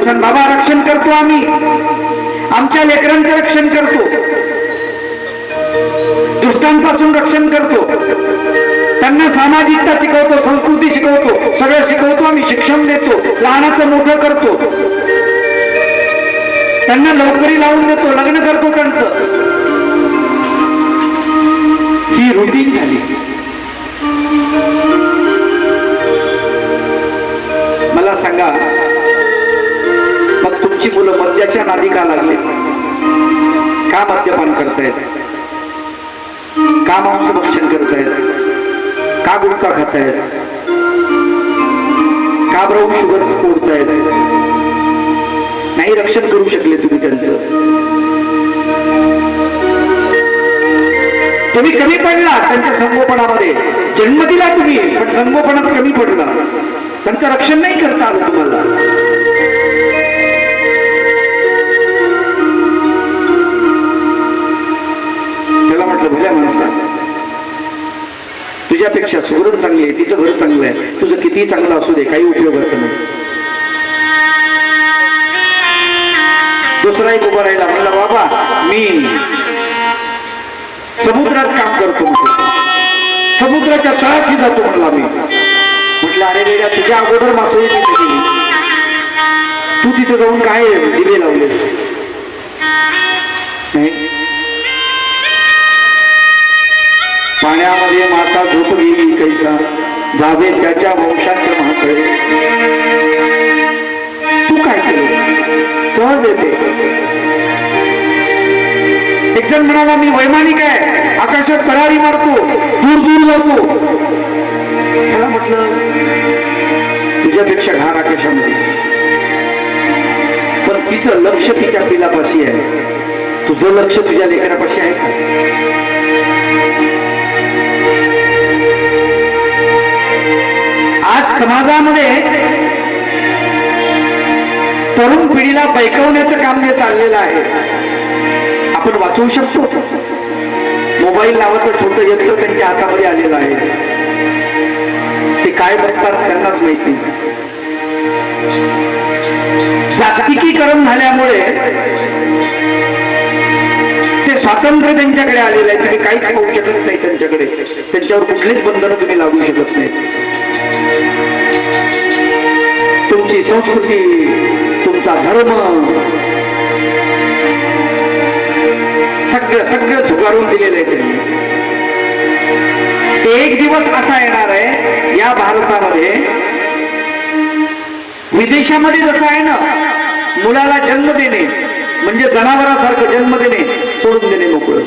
म्हणसान बाबा रक्षण करतो, आम्ही आमच्या लेकरांचं रक्षण करतो, दुष्टांपासून रक्षण करतो, त्यांना सामाजिकता शिकवतो, संस्कृती शिकवतो, सगळं शिकवतो, आम्ही शिक्षण देतो, लहानाचं मोठं करतो, त्यांना लवकरी लावून देतो, लग्न करतो त्यांचं. ही रुटीन झाली. मला सांगा, मग तुमची मुलं मद्याच्या नादी का लागले? का मद्यपान करतायत? का मांसभक्षण करतायत? का गुटखा खातायत? का ब्राऊन शुगर ओढतायत? नाही रक्षण करू शकले तुम्ही त्यांचं. तुम्ही कमी पडला त्यांच्या संगोपनामध्ये. जन्म दिला तुम्ही, पण संगोपनात कमी पडला. त्यांचं रक्षण नाही करता आलं तुम्हाला. त्याला म्हटलं, भल्या माणसा, तुझ्यापेक्षा सुगरण चांगली आहे, तिचं घर चांगलं आहे, तुझं किती चांगलं असू दे, काही उपयोगाचं नाही. दुसरा एक उभा राहिला, म्हणला बाबा मी समुद्रात काम करतो, समुद्राच्या तळाशी जातो म्हणला मी. म्हटलं अरे बेड्या, तुझ्या अगोदर मासोळी तिथे गेली, तू तिथे जाऊन काय दिवे लावलेस? पाण्यामध्ये मासा झोप गेली कैसा, जावे त्याच्या वंशांत महाकडे. तू काय केलंस? सहज येते. एक जण म्हणाला, मी वैमानिक आहे, आकाशात भरारी मारतो, दूर दूर जातो. त्याला म्हटलं, तुझ्यापेक्षा घाण आकाशामध्ये, पण तिचं लक्ष तिच्या पिलापाशी आहे, तुझं लक्ष तुझ्या लेकरापाशी आहे का? आज समाजामध्ये तरुण पिढीला बैकवण्याचं काम जे चाललेलं आहे, आपण वाचवू शकतो. मोबाईल नावाचं छोटं यंत्र त्यांच्या हातामध्ये आलेलं आहे. ते काय बघतात त्यांनाच माहिती. जागतिकीकरण झाल्यामुळे ते स्वातंत्र्य त्यांच्याकडे आलेलं आहे. तुम्ही काहीच पाहू शकत नाही त्यांच्याकडे. त्यांच्यावर कुठलीच बंधनं तुम्ही लागू शकत नाही. तुमची संस्कृती, तुमचा धर्म, सगळं सगळं झुगारून दिलेलं आहे त्यांनी. एक दिवस असा येणार आहे या भारतामध्ये, विदेशामध्ये जसं आहे ना, मुलाला जन्म देणे म्हणजे जनावरासारखं जन्म देणे, सोडून देणे मोकळं.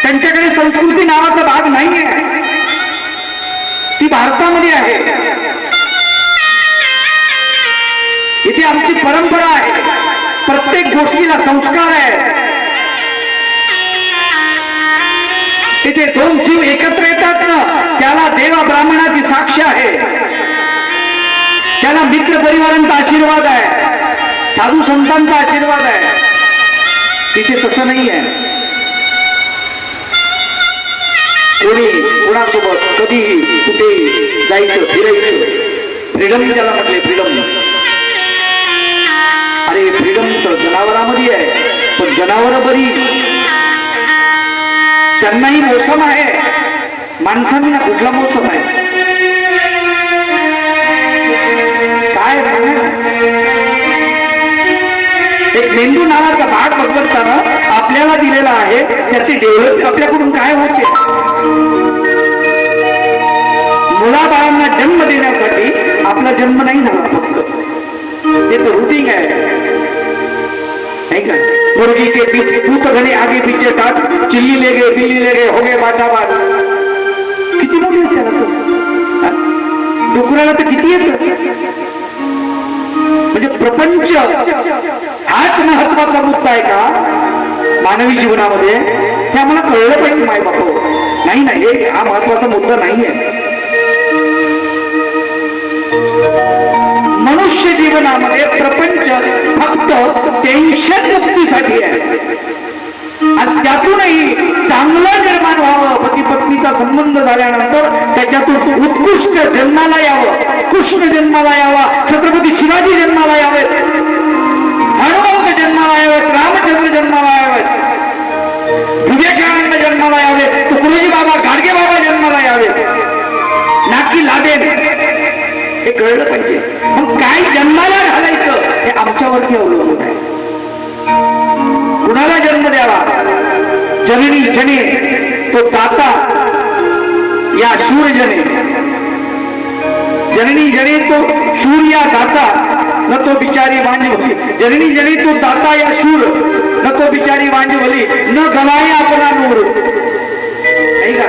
त्यांच्याकडे संस्कृती नावाचा भाग नाही आहे, ती भारतामध्ये आहे. इथे आमची परंपरा आहे, प्रत्येक गोष्टीला संस्कार आहे. इथे दोन जीव एकत्र येतात ना, त्याला देवा ब्राह्मणाची साक्ष आहे, त्याला मित्र परिवारांचा आशीर्वाद आहे, साधू संतांचा आशीर्वाद आहे. तिथे तसं नाही आहे. कोणी कोणासोबत कधीही कुठेही जायचं, फिरायचं, फ्रीडम ज्याला म्हटले, फ्रीडम. अरे फ्रीडम तर जनावरांमध्ये आहे, पण जनावर बरी, त्यांनाही मोसम आहे, माणसांना कुठला मोसम आहे काय सांगा. एक मेंदू नावाचा भाग भगवंतानं आपल्याला दिलेला आहे, त्याची डेव्हलप आपल्याकडून काय होते. मुलाबाळांना जन्म देण्यासाठी आपला जन्म नाही झाला फक्त, ते तर रुटीन आहे नहीं का. मुर्गी के पूत घने आगे पीछे टाक, चिल्ली ले गए, बिल्ली ले गए, हो गए बाटाबाद. किती मोठे आहेत त्याला, डुकराला तर किती येत. म्हणजे प्रपंच हाच महत्वाचा मुद्दा आहे का मानवी जीवनामध्ये, हे आम्हाला कळलं पाहिजे. माय बापू नाही ना, हे हा महत्वाचा मुद्दा नाही आहे. मनुष्य जीवनामध्ये प्रपंच फक्त टेन्शन मुक्तीसाठी आहे, आणि त्यातूनही चांगलं निर्माण व्हावं. पती पत्नीचा संबंध झाल्यानंतर त्याच्यातून उत्कृष्ट कृष्ण जन्माला यावं, कृष्ण जन्माला यावा, छत्रपती शिवाजी जन्माला यावेत, हनुमंत जन्माला यावेत, रामचंद्र जन्माला यावेत, विवेकानंद जन्माला यावे, तुकडोजी बाबा, गाडगे बाबा जन्माला यावेत, नाकी लादेन. हे कळलं पाहिजे. मग काय जन्माला घालायचं हे आमच्यावरती अवलंबून आहे. कुणाला जन्म द्यावा? जननी जने तो दाता या शूर जने, जननी जने तो शूर या दाता न तो बिचारी वांजवली, जननी जने तो दाता या शूर न तो बिचारी वांजवली, न गवाए अपना नूर. नाही का?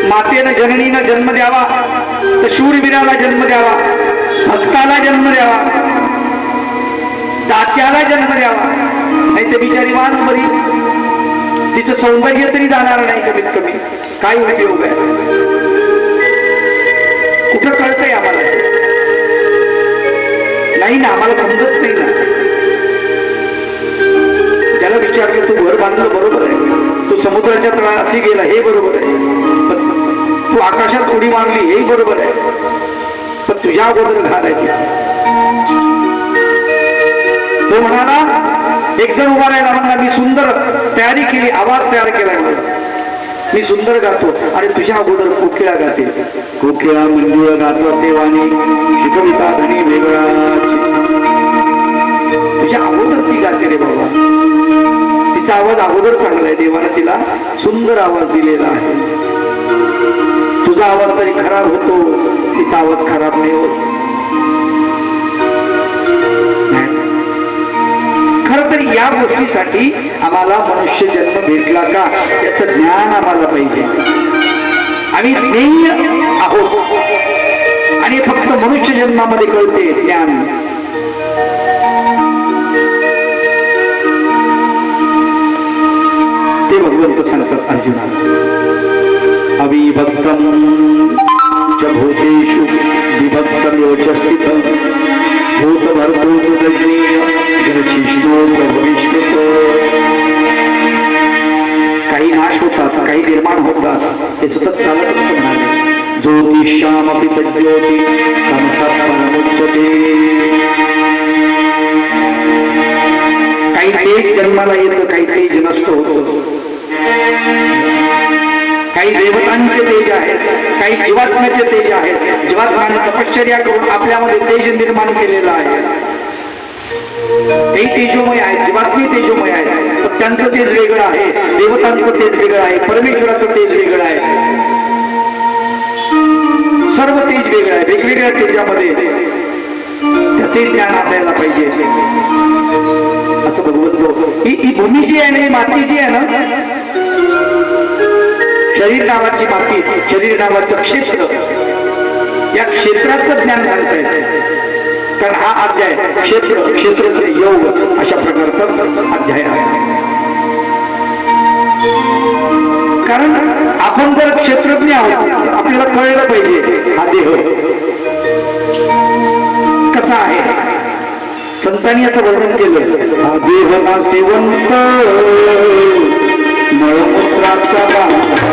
मातेनं जननीनं जन्म द्यावा तर शूरवीराला जन्म द्यावा, भक्ताला जन्म द्यावा, दात्याला जन्म द्यावा, नाही तर बिचारी वाज बरी, तिचं सौंदर्य तरी जाणार नाही कमीत कमी. काय उपयोग आहे? कुठं कळतंय आम्हाला? नाही ना, आम्हाला समजत नाही ना. त्याला विचारलं तू घर बांधलं बरोबर आहे, तू समुद्राच्या तळाशी गेला हे बरोबर आहे, पण तू आकाशात उडी मारली हेही बरोबर आहे, पण तुझ्या अगोदर घाल आहे. तो म्हणाला, एक जण उभा राहिला, म्हणला मी सुंदर तयारी केली, आवाज तयार केलाय मला, मी सुंदर गातो, आणि तुझ्या अगोदर कोकिळा गाते. कोकिळा मंजुळ गातो सेवानी शिकविता धनी वेगळा, तुझ्या अगोदर ती गाते रे बाबा. तिचा आवाज अगोदर चांगला आहे, देवाने तिला सुंदर आवाज दिलेला आहे. तुझा आवाज तरी खराब होतो, तिचा आवाज खराब नाही होत. खरं तर या गोष्टीसाठी आम्हाला मनुष्य जन्म भेटला का याचं ज्ञान आम्हाला पाहिजे. आम्ही ज्ञेय आहोत आणि फक्त मनुष्य जन्मामध्ये कळते ज्ञान. ते भगवंत सांगतात अर्जुनाला, अविभक्तम च भूतेषु विभक्तमेव च स्थितम् भूतभर्तृ च तज्ज्ञेय जलशिष्णो भविष्यत्. काही नाश होतात, काही निर्माण होतात, हे सतत चालत असतं म्हणाले. ज्योतिष्यामपि तज्ज्योति समसत् परमुच्यते. काही तेज जन्माला येतं, काही तेज नष्ट होतं. काही देवतांचे तेज आहेत, काही जीवात्म्याचे तेज आहेत. जीवात्म्याने तपश्चर्या करून आपल्यामध्ये तेज निर्माण केलेलं आहे. ते तेजोमय आहेत, जीवात्मी तेजोमय आहेत, पण त्यांचं तेज वेगळं आहे, देवतांचं तेज वेगळं आहे, परमेश्वराचं तेज वेगळं आहे. सर्व तेज वेगळं आहे. वेगवेगळ्या तेजामध्ये त्याचे ज्ञान असायला पाहिजे. असं भगवंत ही भूमी जी आहे ना, ही माती जी आहे ना, शरीर नावाची माती, शरीर नावाचं क्षेत्र, या क्षेत्राचं ज्ञान सांगता येतं. कारण हा अध्याय क्षेत्र योग अशा प्रकारचा अध्याय आहे. कारण आपण जर क्षेत्रज्ञ आहोत, आपल्याला कळलं पाहिजे हा देह कसा आहे. संतांनी याचं वर्णन केलं. हा देह नासिवंत मळमूत्राचा बांधा,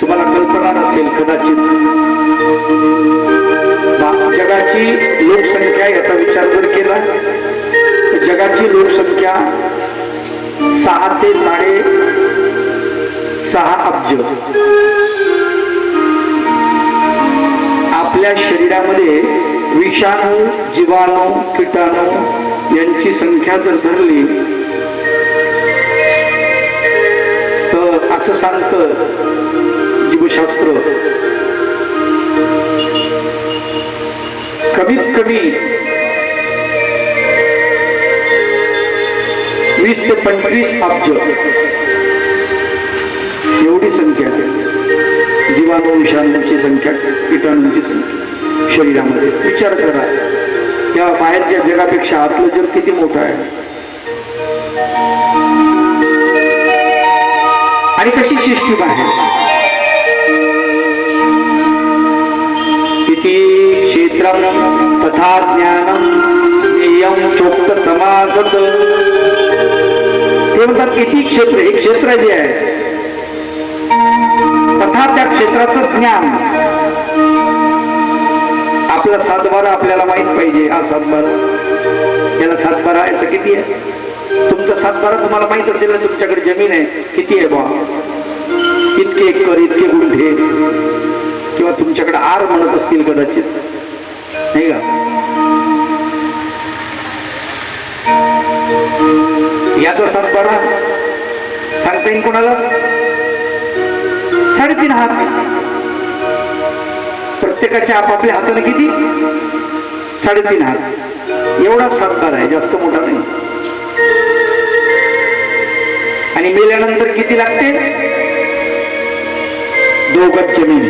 तुम्हाला कल्पना नसेल कदाचित, जगाची लोकसंख्या याचा विचार जर केला तर जगाची लोकसंख्या 6 ते 6.5 अब्ज. आपल्या शरीरामध्ये विषाणू, जीवाणू, कीटाणू यांची संख्या जर धरली तर असं सांगतं जीवशास्त्र, कमीत कमी 20 ते 25 अब्ज एवढी संख्या जीवाणू, विषाणूंची संख्या, कीटाणूंची संख्या शरीरामध्ये. विचार करा, या बाहेरच्या जगापेक्षा आतलं जग किती मोठं आहे आणि कशी सिस्टीम आहे. इति क्षेत्रम तथा ज्ञानम नियम चोक्त समाजत. ते म्हणतात किती क्षेत्र, हे क्षेत्र जे आहे तथा त्या क्षेत्राचं ज्ञान. आपला 7/12 आपल्याला माहित पाहिजे. हा 7/12, याला 7/12 याचं किती आहे. तुमचं 7/12 तुम्हाला माहित असेल ना, तुमच्याकडे जमीन आहे किती आहे बा, इतके एकर, इतके गुंठे, किंवा तुमच्याकडे आर म्हणत असतील कदाचित, नाही का. याचा 7/12 सांगता येईल कोणाला. 3.5 हात. प्रत्येकाच्या आपापल्या हाताने किती, 3.5 हात. एवढा 7/12 आहे, जास्त मोठा नाही. आणि मेल्यानंतर किती लागते, 2 गज जमीन,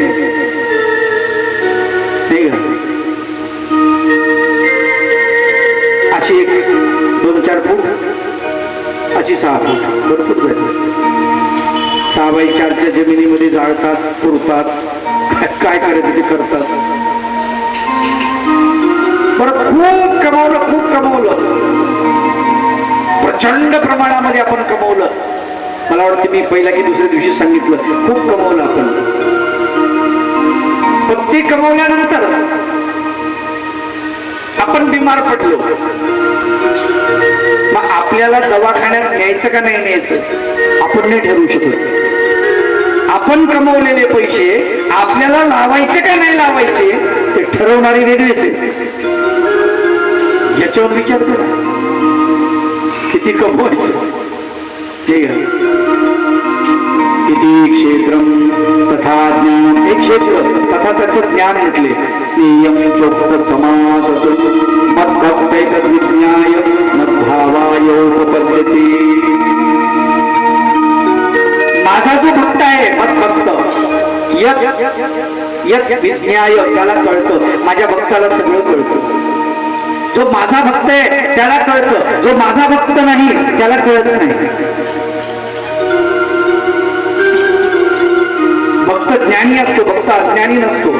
नाही का. अशी 2-4 फूट, अशी 6 फूट, भरपूर झाली. 6x4च्या जमिनीमध्ये जाळतात, पुरतात, काय करायचं ते करतात. बरं, खूप कमावलं, खूप कमावलं, प्रचंड प्रमाणामध्ये आपण कमावलं. मला वाटतं मी पहिल्या की दुसऱ्या दिवशी सांगितलं, खूप कमावलं आपण. पण ते कमावल्यानंतर आपण बिमार पडलो. मग आपल्याला दवाखान्यात न्यायचं का नाही न्यायचं आपण नाही ठरवू शकत. आपण कमवलेले पैसे आपल्याला लावायचे का नाही लावायचे ते ठरवणारी वेगळीच आहे. याच्यावर विचार करा, किती कमवायचं. ठीक आहे. किती क्षेत्रम तथा ज्ञान, एक क्षेत्र तथा त्याचं ज्ञान म्हटले. नियम चोक्त समाज मद्भक्त विज्ञाय मद्भावायोपपद्धती. माझा जो भक्त आहे, मद्भक्त, यत् विज्ञाय, त्याला कळतं. माझ्या भक्ताला सगळं कळतं. जो माझा भक्त आहे त्याला कळतं, जो माझा भक्त नाही त्याला कळत नाही. भक्त ज्ञानी असतो, भक्त अज्ञानी नसतो.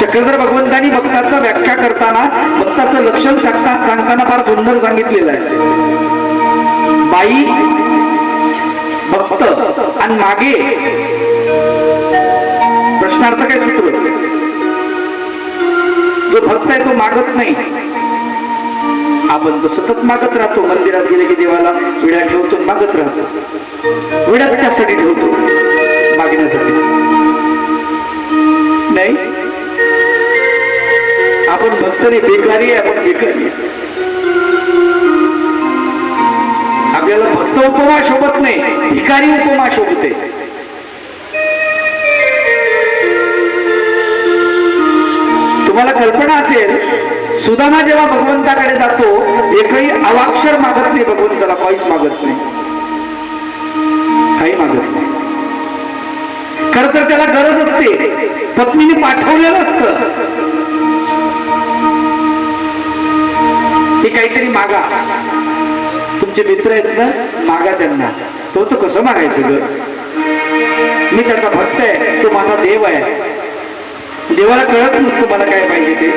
चक्रधर भगवंतांनी भक्ताचं व्याख्या करताना भक्ताचं लक्षण सांगताना फार सुंदर सांगितलेलं आहे. बाई, भक्त आणि मागे प्रश्नार्थ काय सूत्र. जो भक्त आहे तो मागत नाही. आपण तर सतत मागत राहतो. मंदिरात गेले की देवाला विड्या ठेवतो, मागत राहतो. विड्या त्यासाठी ठेवतो, मागण्यासाठी नाही. आपण भक्त नाही, बेकारी आहे. आपण बेकारी आहे. आपल्याला भक्त उपमा शोभत नाही, भिकारी उपमा शोभते. तुम्हाला कल्पना असेल, सुदामा जेव्हा भगवंताकडे जातो एकही अवाक्षर मागत नाही भगवंताला, काहीच मागत नाही, काही मागत नाही. खरं तर त्याला गरज असते, पत्नीने पाठवलेलं असतं की काहीतरी मागा, तुमचे मित्र आहेत ना, मागा त्यांना. तो कसं मागायचं ग, मी त्याचा भक्त आहे, तो माझा देव आहे. देवाला कळत नसतं मला काय पाहिजे ते.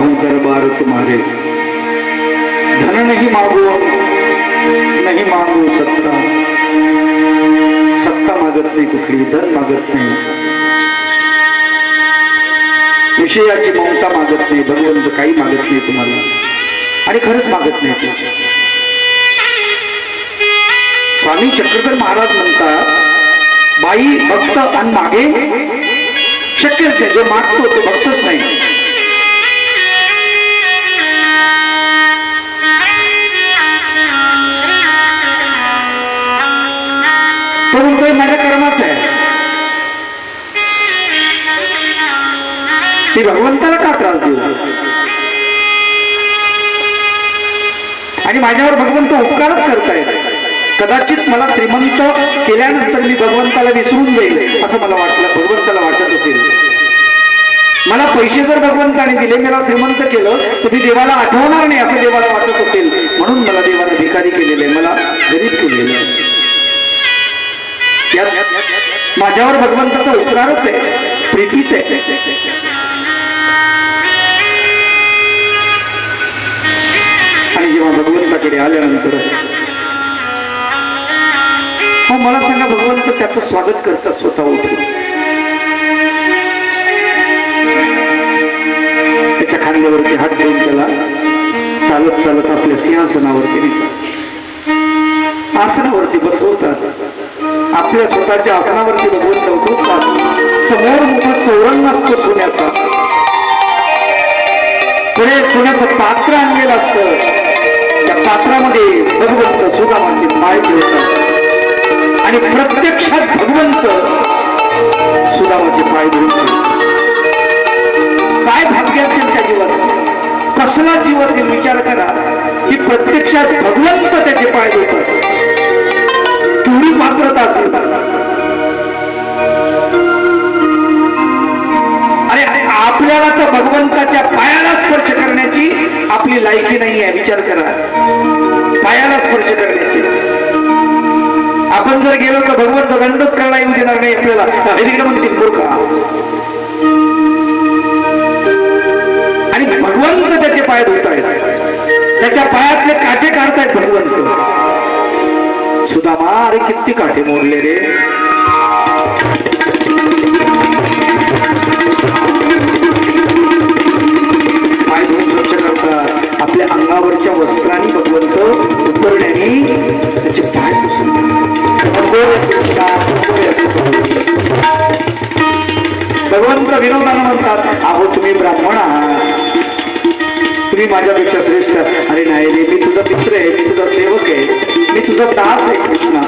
हूं दरबार तुम्हारे, धन नहीं मांगू नहीं मांगू सत्ता, सत्ता मागत नाही कुठली, धन मागत नाही, विषयाची ममता मागत नाही, भगवंत काही मागत नाही तुम्हाला, आणि खरंच मागत नाही तू. स्वामी चक्रधर महाराज म्हणतात, बाई भक्त आणि मागे शक्यच नाही, जो मागतो तो भक्तच नाही. तो म्हणतोय माझ्या कर्माच आहे, ती भगवंताला का त्रास देऊ, आणि माझ्यावर भगवंत उपकारच करतायत. कदाचित मला श्रीमंत केल्यानंतर मी भगवंताला विसरून जाईल असं मला वाटलं, भगवंताला वाटत असेल. मला पैसे जर भगवंताने दिले, मला श्रीमंत केलं, तर मी देवाला आठवणार नाही असं देवाला वाटत असेल, म्हणून मला देवाने भिकारी केलेलं आहे, मला गरीब केलेलं आहे. माझ्यावर भगवंताचा उपकारच आहे, प्रीतीच आहे. आणि जेव्हा भगवंताकडे आल्यानंतर मला सांगा, भगवंत त्याचं स्वागत करतात स्वतः उठून, त्याच्या खांद्यावरती हात ठेवून त्याला चालत चालत आपल्या सिंहासनावरती नेतात, आसनावरती बसवतात, आपल्या स्वतःच्या आसनावरती भगवंत बसवतात. समोर मोठा चौरंग असतो सोन्याचा, पुढे सोन्याचं पात्र आणलेलं असतं, त्या पात्रामध्ये भगवंत सुदामाचे पाय ठेवतात, आणि प्रत्यक्षात भगवंत सुदामाचे पाय धरून. काय भाग्य असेल त्या जीवाचं, कसला जीव असेल विचार करा, की प्रत्यक्षात भगवंत त्याचे पाय धुतात. केवढी पात्रता असेल. अरे आपल्याला तर भगवंताच्या पायाला स्पर्श करण्याची आपली लायकी नाही आहे, विचार करा, पायाला स्पर्श करण्याची. आपण जर गेलो तर भगवंत दंडच करायला येऊ देणार नाही आपल्याला, तिकडे म्हणतील मूर्खा. आणि भगवंत त्याचे पाय धुतायत, त्याच्या पायातले काटे काढतायत भगवंत. सुदामा, अरे किती काटे मोडले रे. पाय धुवून स्वच्छ करतात, आपल्या अंगावरच्या वस्त्रांनी भगवंत उपरण्याने त्याचे पाय पुसून. भगवंत विनोदानं म्हणतात, अहो तुम्ही ब्राह्मण आहात, तुम्ही माझ्यापेक्षा श्रेष्ठ. अरे नाही रे, मी तुझा मित्र आहे, मी तुझा सेवक आहे, मी तुझा दास आहे कृष्णा.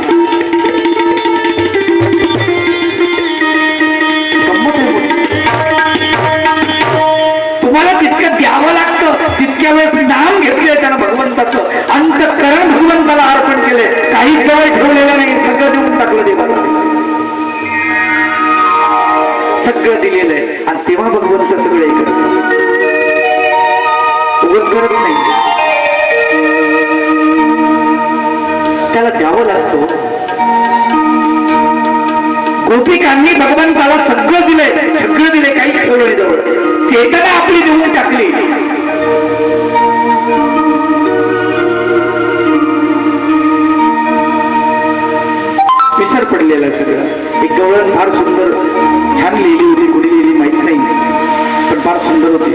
तुम्हाला तितकं द्यावं लागतं, तितक्या वेळेस नाम घेतलंय त्यानं भगवंताचं, अंतःकरण भगवंताला अर्पण केलंय, काही जवळ ठेवलेलं नाही, सगळं देऊन टाकलं देवाला, सगळं दिलेलं आहे. आणि तेव्हा भगवंत सगळे करतात, उगाच करत नाही, त्याला द्यावं लागतं. गोपिकांनी भगवंताला सगळं दिलंय, सगळं दिलंय, काहीच ठेवलं नाही जवळ, चेतना आपली देऊन टाकली. विसर पडलेला सगळं. एक गवळण फार सुंदर छान लिहिली होती, कोणी लिहिली माहित नाही, पण फार सुंदर होती.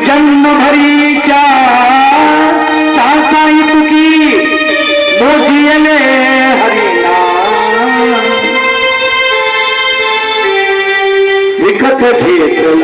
जन्मभरीच्या सासाई तुकी मोजियले हरिना, विकत घेत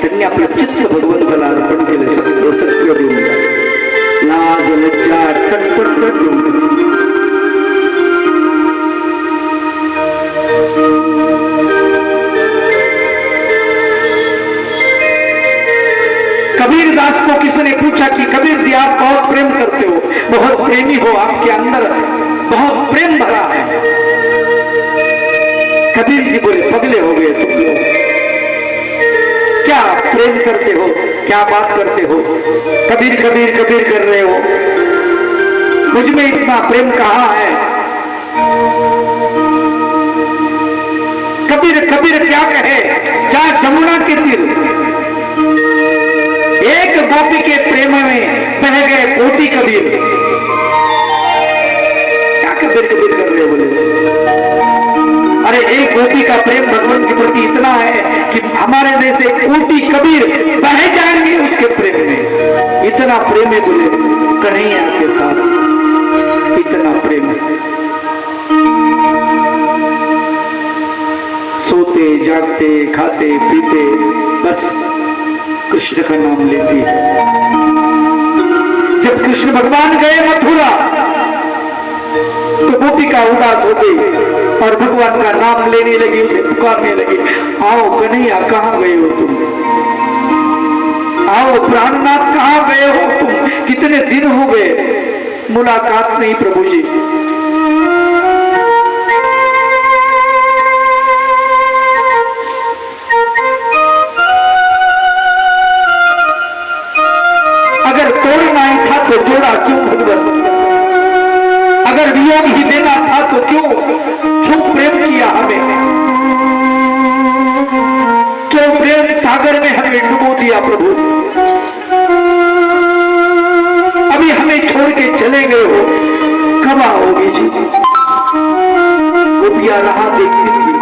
त्यांनी आपलं चित्त भगवंताला अर्पण केलं. सगळं सत्य देऊन लाज लज्जा चटचट देऊन कबीर दास को किसी ने पूछा कि कबीर जी आप बहुत प्रेम करते हो, बहुत प्रेमी हो, आपके अंदर बहुत प्रेम भरा है. कबीर जी बोले पगले हो गए तुम लोग, क्या प्रेम करते हो, क्या बात करते हो, कबीर कबीर कबीर कर रहे हो, मुझ में इतना प्रेम कहाँ है. कबीर कबीर क्या कहे, जा जमुना के तीर एक गोपी के प्रेम में बह गए कोटि कबीर. क्या कबीर कबीर कर रहे हो बोले. अरे एक गोपी का प्रेम भगवान के प्रति इतना है कि हमारे जैसे कोटि कबीर बह जाएंगे उसके प्रेम में. इतना प्रेम है बोले कन्हैया के साथ, इतना प्रेम है. सोते जागते खाते पीते बस कृष्ण का नाम लेती है. जब कृष्ण भगवान गए मथुरा तो गोपिका उदास हो गई और भगवान का नाम लेने लगी, उसे पुकारने लगी, आओ कन्हैया कहाँ गए हो तुम, आओ प्राणनाथ कहाँ गए हो तुम, कितने दिन हो गए मुलाकात नहीं प्रभु जी. अगर तोड़ना ही था तो जोड़ा क्यों भगवान, अगर वियोग ही देना था तो क्यों प्रेम किया हमें, क्यों प्रेम सागर में हमें डुबो दिया प्रभु. अभी हमें छोड़ के चले गए हो, कब आओगे जी. गोपियां राह देखती थी,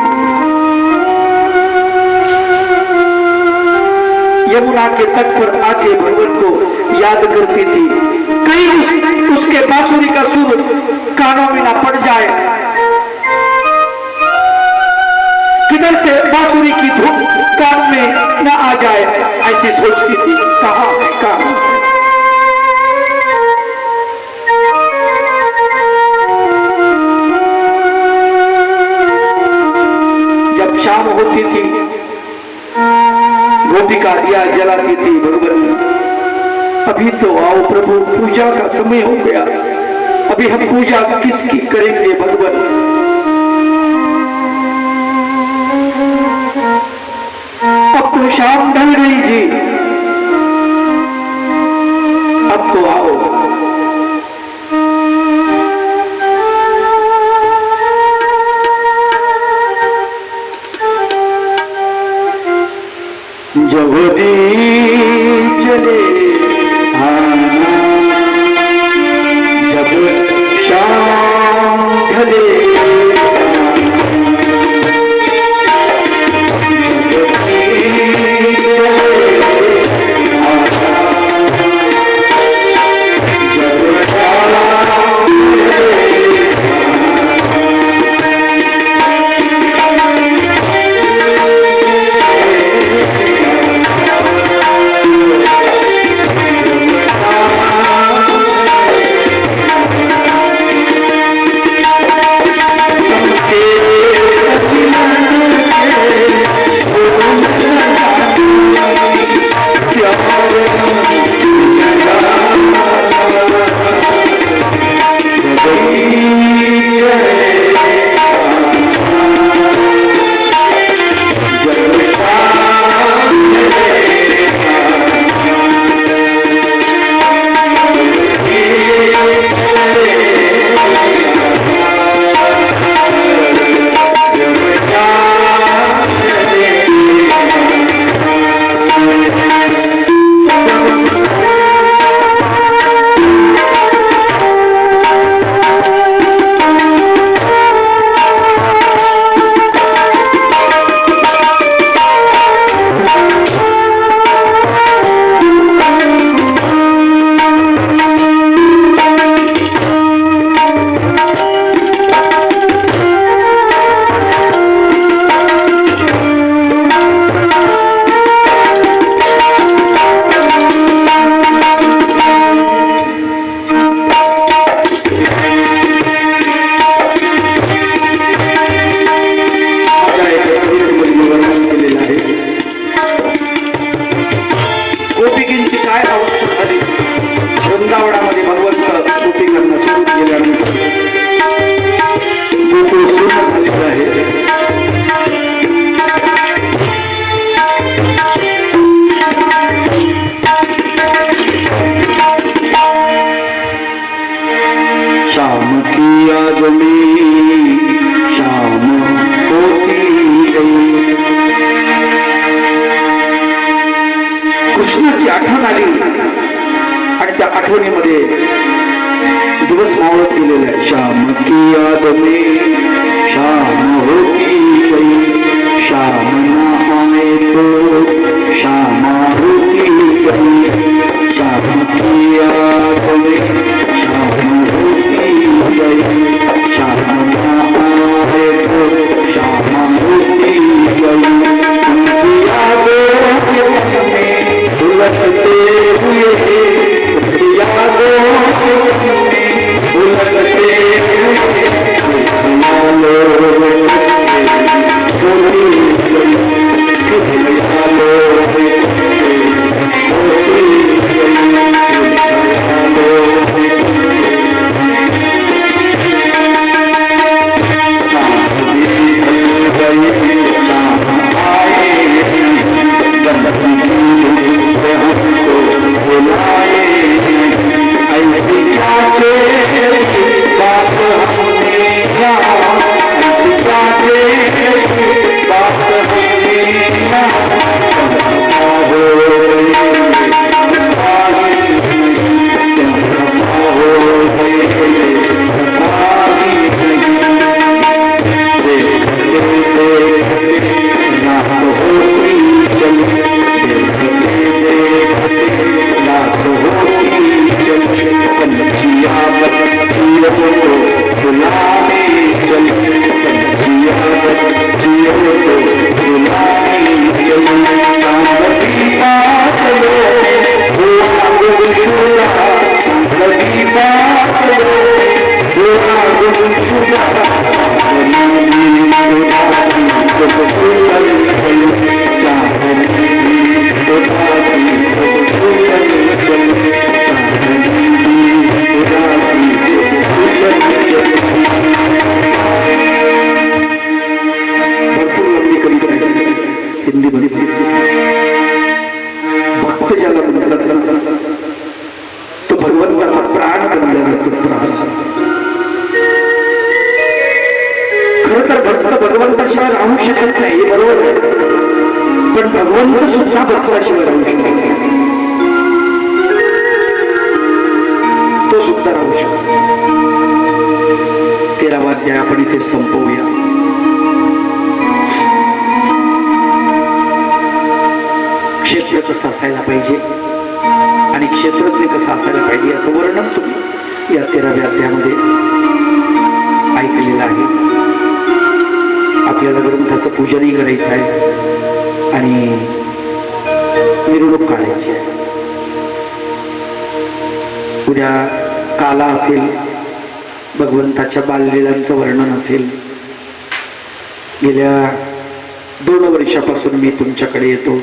यमुना के तट पर आके भगवान को याद करती थी. कहीं उसके बांसुरी का सुर कानों में ना पड़ जाए, किधर से बांसुरी की धुन कान में न आ जाए, ऐसी सोचती थी. कहाँ है कहाँ. जब शाम होती थी गोपिका दिया जलाती थी, भगवान अभी तो आओ प्रभु, पूजा का समय हो गया, अभी हम पूजा किसकी करेंगे भगवान. अब तो शाम ढल रही जी, अब तो आओ. जब दीप जले जब शाम ढले, शाम की याद में शाम होती गई, शाम न आए तो शाम होती गई, शाम की याद में शाम होती गई, शाम न आए तो शाम होती गई। उनकी यादों के मन में उलटते हुए, उनकी यादों के मन में उलटते हुए भक्त ज्याला म्हणतात तो भगवंताचा प्राण बनला जातो, प्राण. खर तर भक्त भगवंताशिवाय राहू शकत नाही, हे बरोबर आहे, पण भगवंत सुद्धा भक्ताशिवाय राहू शकत नाही, तो सुद्धा राहू शकतो. 13वा अध्याय आपण इथे संपवूया. क्षेत्र कसं असायला पाहिजे आणि क्षेत्रज्ञ कसं असायला पाहिजे याचं वर्णन तुम्ही या 13व्या अध्यायामध्ये ऐकलेलं आहे. आपल्याला ग्रंथाचं पूजनही करायचं आहे आणि मिरवणूक काढायची आहे. उद्या काला असेल, भगवंताच्या बाललीलांचं वर्णन असेल. गेल्या 2 वर्षापासून मी तुमच्याकडे येतो,